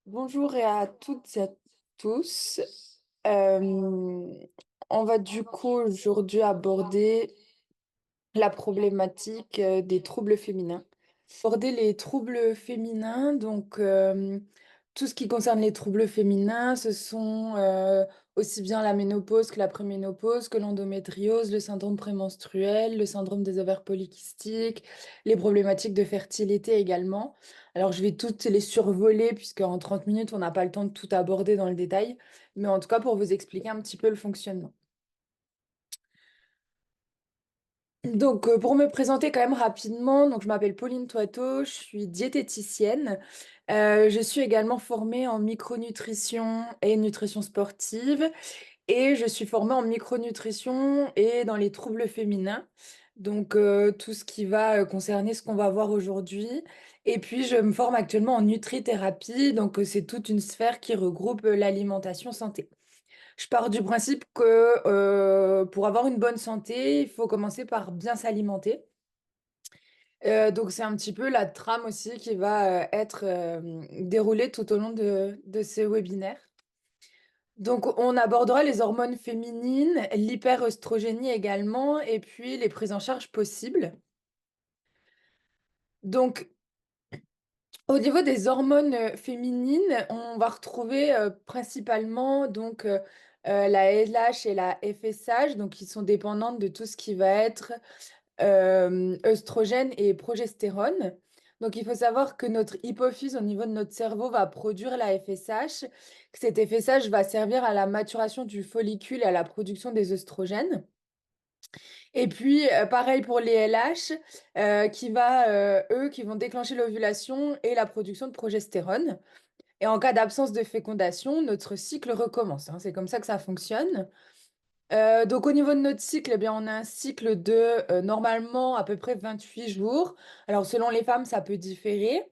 Bonjour et à toutes et à tous. Euh, on va du coup aujourd'hui aborder la problématique des troubles féminins. Aborder les troubles féminins, tout ce qui concerne les troubles féminins, ce sont aussi bien la ménopause que la préménopause, que l'endométriose, le syndrome prémenstruel, le syndrome des ovaires polykystiques, les problématiques de fertilité également. Alors je vais toutes les survoler puisque en 30 minutes on n'a pas le temps de tout aborder dans le détail, mais en tout cas pour vous expliquer un petit peu le fonctionnement. Pour me présenter quand même rapidement, je m'appelle Pauline Toiteau, je suis diététicienne. Je suis également formée en micronutrition et nutrition sportive et je suis formée en micronutrition et dans les troubles féminins. Tout ce qui va concerner ce qu'on va voir aujourd'hui. Et puis, je me forme actuellement en nutrithérapie, c'est toute une sphère qui regroupe l'alimentation santé. Je pars du principe que pour avoir une bonne santé, il faut commencer par bien s'alimenter. C'est un petit peu la trame aussi qui va être déroulée tout au long de ce webinaire. Donc, on abordera les hormones féminines, l'hyperœstrogénie également, et puis les prises en charge possibles. Donc, au niveau des hormones féminines, on va retrouver principalement la LH et la FSH, donc qui sont dépendantes de tout ce qui va être œstrogène et progestérone. Donc, il faut savoir que notre hypophyse au niveau de notre cerveau va produire la FSH. Cette FSH va servir à la maturation du follicule et à la production des œstrogènes. Et puis, pareil pour les LH, eux, qui vont déclencher l'ovulation et la production de progestérone. Et en cas d'absence de fécondation, notre cycle recommence, hein. C'est comme ça que ça fonctionne. Au niveau de notre cycle, eh bien, on a un cycle de normalement à peu près 28 jours. Alors, selon les femmes, ça peut différer.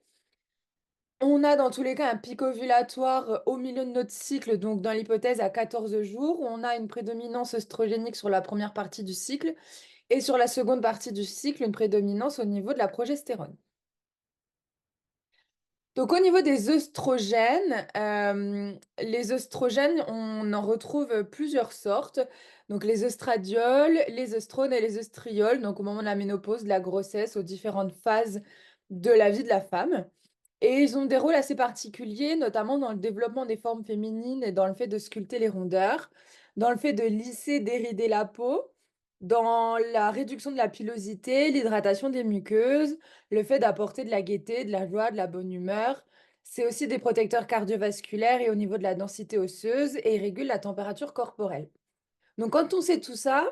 On a dans tous les cas un pic ovulatoire au milieu de notre cycle, donc dans l'hypothèse à 14 jours, où on a une prédominance œstrogénique sur la première partie du cycle et sur la seconde partie du cycle, une prédominance au niveau de la progestérone. Donc, au niveau des œstrogènes, les œstrogènes, on en retrouve plusieurs sortes. Donc, les œstradiols, les œstrones et les œstriols, donc au moment de la ménopause, de la grossesse, aux différentes phases de la vie de la femme. Et ils ont des rôles assez particuliers, notamment dans le développement des formes féminines et dans le fait de sculpter les rondeurs, dans le fait de lisser, d'érider la peau, dans la réduction de la pilosité, l'hydratation des muqueuses, le fait d'apporter de la gaieté, de la joie, de la bonne humeur. C'est aussi des protecteurs cardiovasculaires et au niveau de la densité osseuse et ils régulent la température corporelle. Donc quand on sait tout ça,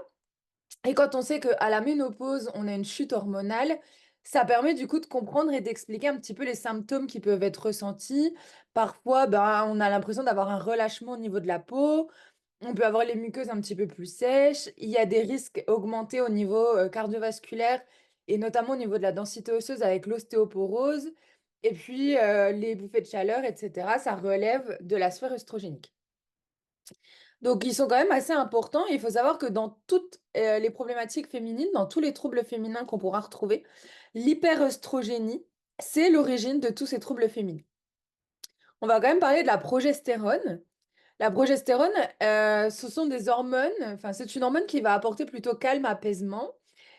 et quand on sait qu'à la ménopause, on a une chute hormonale, ça permet du coup de comprendre et d'expliquer un petit peu les symptômes qui peuvent être ressentis. Parfois, on a l'impression d'avoir un relâchement au niveau de la peau. On peut avoir les muqueuses un petit peu plus sèches. Il y a des risques augmentés au niveau cardiovasculaire et notamment au niveau de la densité osseuse avec l'ostéoporose. Et puis, les bouffées de chaleur, etc., ça relève de la sphère œstrogénique. Donc, ils sont quand même assez importants. Il faut savoir que dans toutes les problématiques féminines, dans tous les troubles féminins qu'on pourra retrouver, l'hyperœstrogénie, c'est l'origine de tous ces troubles féminins. On va quand même parler de la progestérone. La progestérone, ce sont des hormones, enfin, c'est une hormone qui va apporter plutôt calme, apaisement,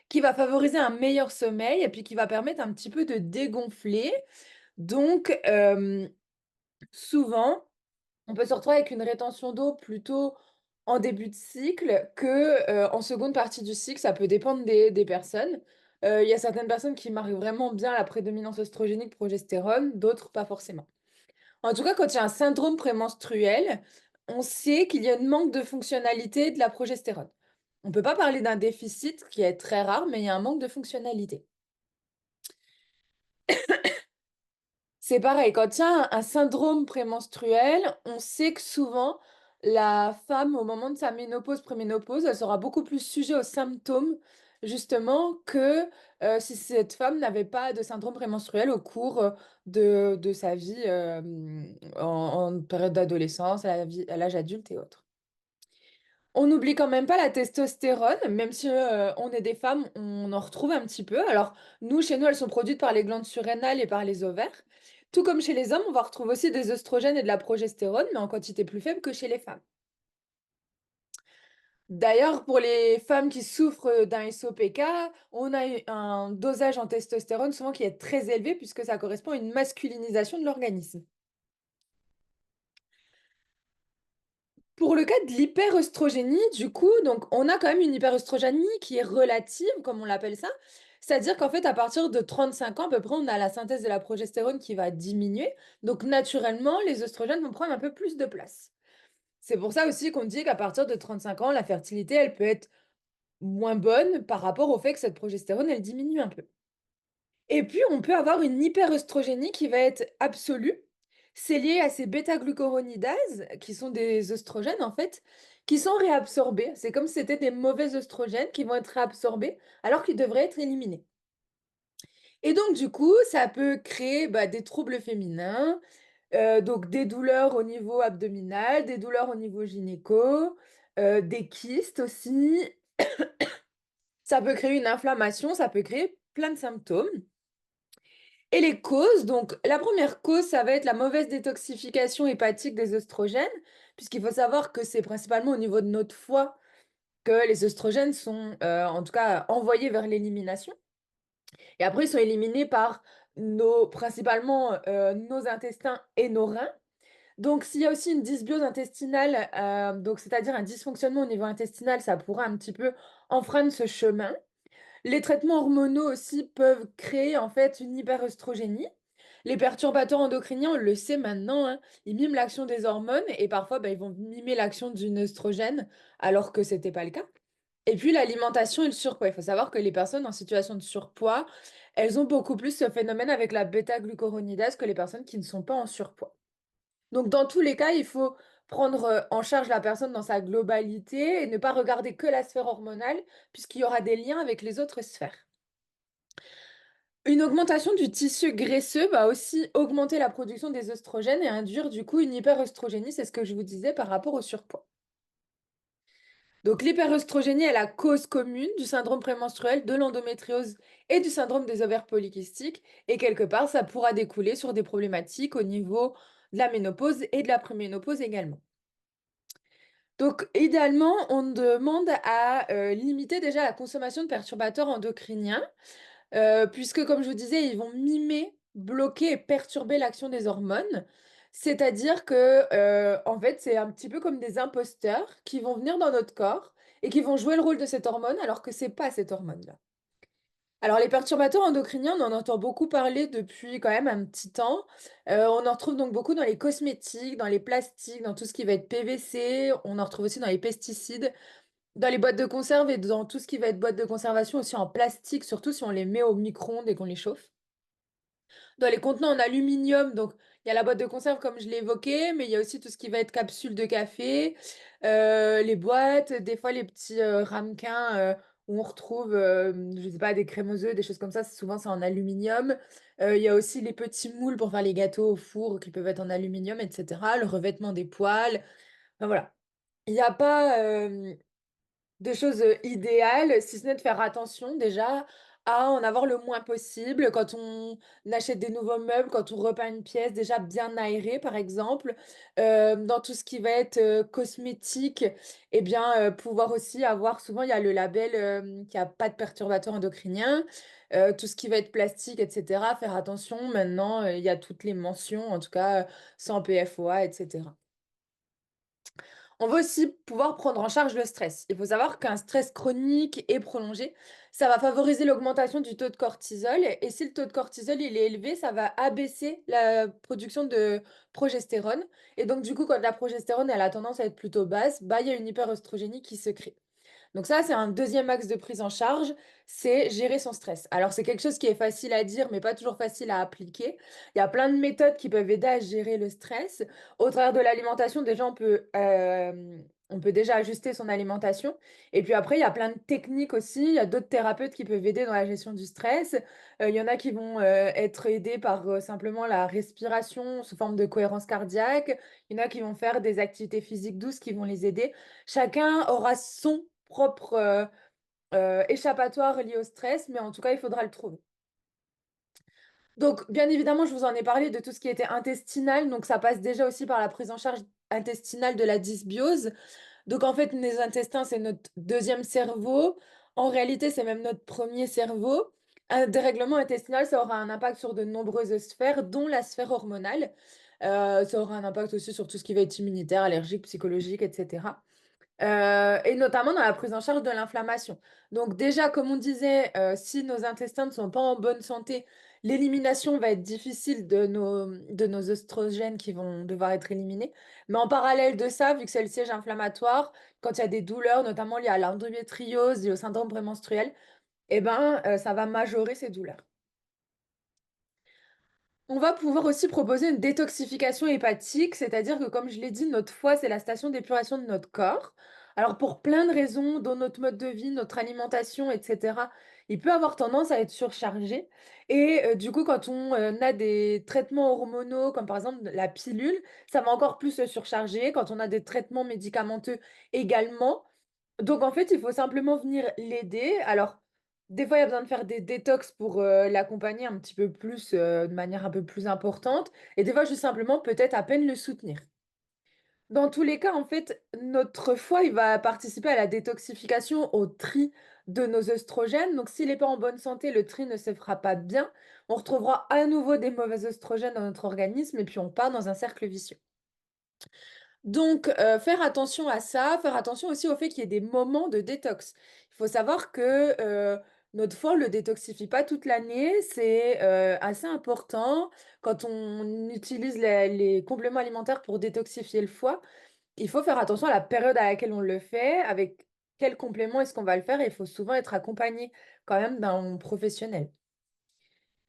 qui va favoriser un meilleur sommeil et puis qui va permettre un petit peu de dégonfler. Donc, souvent, on peut se retrouver avec une rétention d'eau plutôt en début de cycle que en seconde partie du cycle. Ça peut dépendre des personnes. Il y a certaines personnes qui marquent vraiment bien la prédominance oestrogénique progestérone, d'autres pas forcément. En tout cas, quand il y a un syndrome prémenstruel, on sait qu'il y a un manque de fonctionnalité de la progestérone. On ne peut pas parler d'un déficit qui est très rare, mais il y a un manque de fonctionnalité. C'est pareil, quand il y a un syndrome prémenstruel, on sait que souvent, la femme, au moment de sa ménopause, préménopause, elle sera beaucoup plus sujet aux symptômes, justement, que si cette femme n'avait pas de syndrome prémenstruel au cours de sa vie en période d'adolescence, à l'âge adulte et autres. On n'oublie quand même pas la testostérone, même si on est des femmes, on en retrouve un petit peu. Alors, nous, chez nous, elles sont produites par les glandes surrénales et par les ovaires. Tout comme chez les hommes, on va retrouver aussi des œstrogènes et de la progestérone, mais en quantité plus faible que chez les femmes. D'ailleurs, pour les femmes qui souffrent d'un SOPK, on a un dosage en testostérone souvent qui est très élevé puisque ça correspond à une masculinisation de l'organisme. Pour le cas de l'hyperœstrogénie, du coup, donc on a quand même une hyperœstrogénie qui est relative, comme on l'appelle ça. C'est-à-dire qu'en fait, à partir de 35 ans, à peu près, on a la synthèse de la progestérone qui va diminuer. Donc, naturellement, les œstrogènes vont prendre un peu plus de place. C'est pour ça aussi qu'on dit qu'à partir de 35 ans, la fertilité, elle peut être moins bonne par rapport au fait que cette progestérone, elle diminue un peu. Et puis, on peut avoir une hyperœstrogénie qui va être absolue. C'est lié à ces bêta-glucuronidases, qui sont des œstrogènes, en fait, qui sont réabsorbés. C'est comme si c'était des mauvais œstrogènes qui vont être réabsorbés alors qu'ils devraient être éliminés. Et donc, du coup, ça peut créer des troubles féminins, donc des douleurs au niveau abdominal, des douleurs au niveau gynéco, des kystes aussi. Ça peut créer une inflammation, ça peut créer plein de symptômes. Et les causes, donc la première cause, ça va être la mauvaise détoxification hépatique des œstrogènes, puisqu'il faut savoir que c'est principalement au niveau de notre foie que les œstrogènes sont, en tout cas, envoyés vers l'élimination. Et après, ils sont éliminés par principalement nos intestins et nos reins. Donc, s'il y a aussi une dysbiose intestinale, donc c'est-à-dire un dysfonctionnement au niveau intestinal, ça pourra un petit peu enfreindre ce chemin. Les traitements hormonaux aussi peuvent créer en fait une hyperœstrogénie. Les perturbateurs endocriniens, on le sait maintenant, hein, ils miment l'action des hormones et parfois ils vont mimer l'action d'une œstrogène alors que ce n'était pas le cas. Et puis l'alimentation et le surpoids. Il faut savoir que les personnes en situation de surpoids, elles ont beaucoup plus ce phénomène avec la bêta-glucuronidase que les personnes qui ne sont pas en surpoids. Donc dans tous les cas, il faut prendre en charge la personne dans sa globalité et ne pas regarder que la sphère hormonale, puisqu'il y aura des liens avec les autres sphères. Une augmentation du tissu graisseux va aussi augmenter la production des œstrogènes et induire du coup une hyperœstrogénie, c'est ce que je vous disais par rapport au surpoids. Donc l'hyperœstrogénie est la cause commune du syndrome prémenstruel, de l'endométriose et du syndrome des ovaires polykystiques. Et quelque part, ça pourra découler sur des problématiques au niveau de la ménopause et de la préménopause également. Donc, idéalement, on demande à limiter déjà la consommation de perturbateurs endocriniens, puisque, comme je vous disais, ils vont mimer, bloquer et perturber l'action des hormones. C'est-à-dire que, en fait, c'est un petit peu comme des imposteurs qui vont venir dans notre corps et qui vont jouer le rôle de cette hormone, alors que c'est pas cette hormone-là. Alors, les perturbateurs endocriniens, on en entend beaucoup parler depuis quand même un petit temps. On en retrouve donc beaucoup dans les cosmétiques, dans les plastiques, dans tout ce qui va être PVC. On en retrouve aussi dans les pesticides, dans les boîtes de conserve et dans tout ce qui va être boîte de conservation aussi en plastique, surtout si on les met au micro-ondes et qu'on les chauffe. Dans les contenants en aluminium, donc il y a la boîte de conserve comme je l'ai évoqué, mais il y a aussi tout ce qui va être capsules de café, les boîtes, des fois les petits ramequins où on retrouve, je sais pas, des crémeux des choses comme ça, souvent c'est en aluminium. Il y a aussi les petits moules pour faire les gâteaux au four qui peuvent être en aluminium, etc. Le revêtement des poêles. Enfin, voilà. Il n'y a pas de choses idéales, si ce n'est de faire attention déjà à en avoir le moins possible quand on achète des nouveaux meubles, quand on repeint une pièce, déjà bien aérée par exemple. Dans tout ce qui va être cosmétique, eh bien, pouvoir aussi avoir, souvent il y a le label qui a pas de perturbateurs endocriniens. Tout ce qui va être plastique, etc. Faire attention. Maintenant, il y a toutes les mentions, en tout cas sans PFOA, etc. On va aussi pouvoir prendre en charge le stress. Il faut savoir qu'un stress chronique et prolongé, ça va favoriser l'augmentation du taux de cortisol. Et si le taux de cortisol il est élevé, ça va abaisser la production de progestérone. Et donc, du coup, quand la progestérone elle a tendance à être plutôt basse, il y a une hyperœstrogénie qui se crée. Donc ça, c'est un deuxième axe de prise en charge, c'est gérer son stress. Alors c'est quelque chose qui est facile à dire, mais pas toujours facile à appliquer. Il y a plein de méthodes qui peuvent aider à gérer le stress. Au travers de l'alimentation, déjà, on peut déjà ajuster son alimentation. Et puis après, il y a plein de techniques aussi. Il y a d'autres thérapeutes qui peuvent aider dans la gestion du stress. Il y en a qui vont être aidés par simplement la respiration sous forme de cohérence cardiaque. Il y en a qui vont faire des activités physiques douces qui vont les aider. Chacun aura son propre échappatoire lié au stress, mais en tout cas, il faudra le trouver. Donc, bien évidemment, je vous en ai parlé de tout ce qui était intestinal, donc ça passe déjà aussi par la prise en charge intestinale de la dysbiose. Donc en fait, les intestins, c'est notre deuxième cerveau. En réalité, c'est même notre premier cerveau. Un dérèglement intestinal, ça aura un impact sur de nombreuses sphères, dont la sphère hormonale. Ça aura un impact aussi sur tout ce qui va être immunitaire, allergique, psychologique, etc. Et notamment dans la prise en charge de l'inflammation. Donc déjà, comme on disait, si nos intestins ne sont pas en bonne santé, l'élimination va être difficile de nos oestrogènes qui vont devoir être éliminés. Mais en parallèle de ça, vu que c'est le siège inflammatoire, quand il y a des douleurs, notamment liées à l'endométriose et au syndrome prémenstruel, eh ben, ça va majorer ces douleurs. On va pouvoir aussi proposer une détoxification hépatique, c'est-à-dire que, comme je l'ai dit, notre foie, c'est la station d'épuration de notre corps. Alors, pour plein de raisons, dont notre mode de vie, notre alimentation, etc., il peut avoir tendance à être surchargé. Et du coup, quand on a des traitements hormonaux, comme par exemple la pilule, ça va encore plus se surcharger. Quand on a des traitements médicamenteux également, donc en fait, il faut simplement venir l'aider. Alors, des fois, il y a besoin de faire des détox pour, l'accompagner un petit peu plus, de manière un peu plus importante et des fois, juste simplement, peut-être à peine le soutenir. Dans tous les cas, en fait, notre foie, il va participer à la détoxification, au tri de nos œstrogènes. Donc s'il est pas en bonne santé, le tri ne se fera pas bien. On retrouvera à nouveau des mauvais œstrogènes dans notre organisme et puis on part dans un cercle vicieux. Donc, faire attention à ça, faire attention aussi au fait qu'il y ait des moments de détox. Il faut savoir que, notre foie, on le détoxifie pas toute l'année, c'est, assez important. Quand on utilise les compléments alimentaires pour détoxifier le foie, il faut faire attention à la période à laquelle on le fait, avec quel complément est-ce qu'on va le faire et il faut souvent être accompagné quand même d'un professionnel.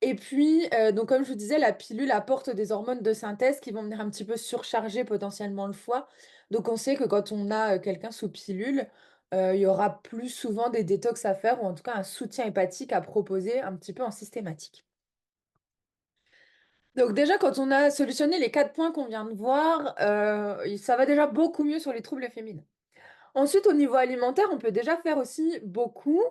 Et puis, donc comme je vous disais, la pilule apporte des hormones de synthèse qui vont venir un petit peu surcharger potentiellement le foie. Donc on sait que quand on a, quelqu'un sous pilule, il y aura plus souvent des détox à faire ou en tout cas un soutien hépatique à proposer un petit peu en systématique. Donc déjà, quand on a solutionné les 4 points qu'on vient de voir, ça va déjà beaucoup mieux sur les troubles féminins. Ensuite, au niveau alimentaire, on peut déjà faire aussi beaucoup,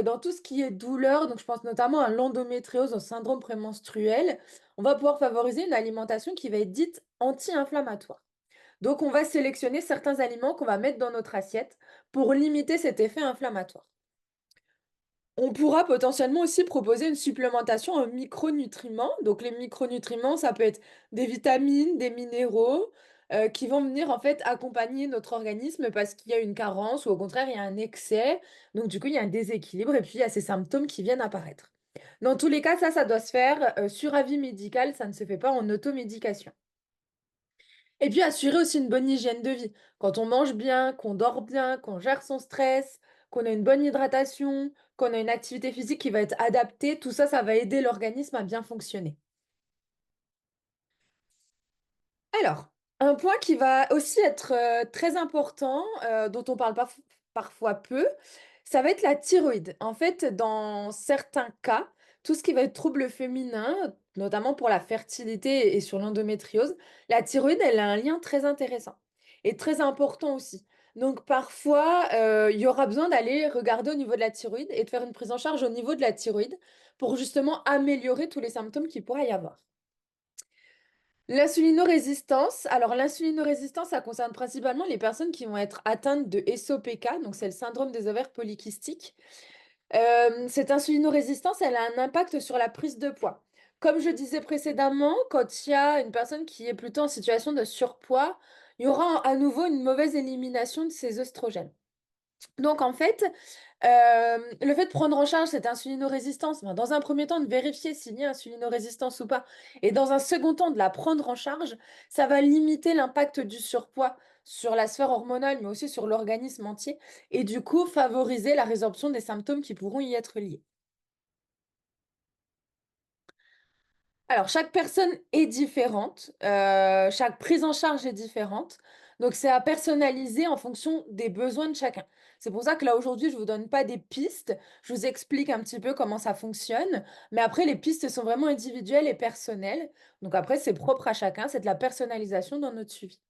dans tout ce qui est douleur, donc je pense notamment à l'endométriose, au syndrome prémenstruel. On va pouvoir favoriser une alimentation qui va être dite anti-inflammatoire. Donc on va sélectionner certains aliments qu'on va mettre dans notre assiette pour limiter cet effet inflammatoire. On pourra potentiellement aussi proposer une supplémentation en micronutriments. Donc les micronutriments, ça peut être des vitamines, des minéraux, qui vont venir en fait accompagner notre organisme parce qu'il y a une carence ou au contraire il y a un excès. Donc du coup, il y a un déséquilibre et puis il y a ces symptômes qui viennent apparaître. Dans tous les cas, ça doit se faire, sur avis médical, ça ne se fait pas en automédication. Et puis assurer aussi une bonne hygiène de vie. Quand on mange bien, qu'on dort bien, qu'on gère son stress, qu'on a une bonne hydratation, qu'on a une activité physique qui va être adaptée, tout ça, ça va aider l'organisme à bien fonctionner. Alors, un point qui va aussi être, très important, dont on parle parfois peu, ça va être la thyroïde. En fait, dans certains cas, tout ce qui va être trouble féminin, notamment pour la fertilité et sur l'endométriose, la thyroïde, elle a un lien très intéressant et très important aussi. Donc parfois, il y aura besoin d'aller regarder au niveau de la thyroïde et de faire une prise en charge au niveau de la thyroïde pour justement améliorer tous les symptômes qu'il pourrait y avoir. L'insulinorésistance, alors l'insulinorésistance, ça concerne principalement les personnes qui vont être atteintes de SOPK, donc c'est le syndrome des ovaires polykystiques. Cette insulinorésistance, elle a un impact sur la prise de poids. Comme je disais précédemment, quand il y a une personne qui est plutôt en situation de surpoids, il y aura à nouveau une mauvaise élimination de ces œstrogènes. Donc en fait, le fait de prendre en charge cette insulinorésistance, ben, dans un premier temps, de vérifier s'il y a insulinorésistance ou pas et dans un second temps, de la prendre en charge, ça va limiter l'impact du surpoids sur la sphère hormonale, mais aussi sur l'organisme entier et du coup, favoriser la résorption des symptômes qui pourront y être liés. Alors, chaque personne est différente, chaque prise en charge est différente, donc c'est à personnaliser en fonction des besoins de chacun. C'est pour ça que là, aujourd'hui, je vous donne pas des pistes, je vous explique un petit peu comment ça fonctionne, mais après les pistes sont vraiment individuelles et personnelles, donc après c'est propre à chacun, c'est de la personnalisation dans notre suivi.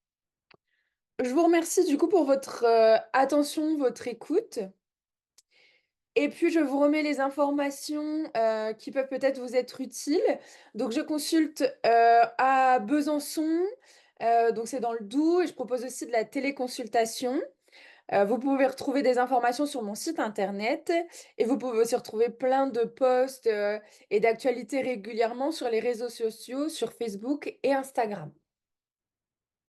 Je vous remercie du coup pour votre, attention, votre écoute. Et puis je vous remets les informations, qui peuvent peut-être vous être utiles. Donc je consulte, à Besançon, donc c'est dans le Doubs et je propose aussi de la téléconsultation. Vous pouvez retrouver des informations sur mon site internet et vous pouvez aussi retrouver plein de posts, et d'actualités régulièrement sur les réseaux sociaux, sur Facebook et Instagram.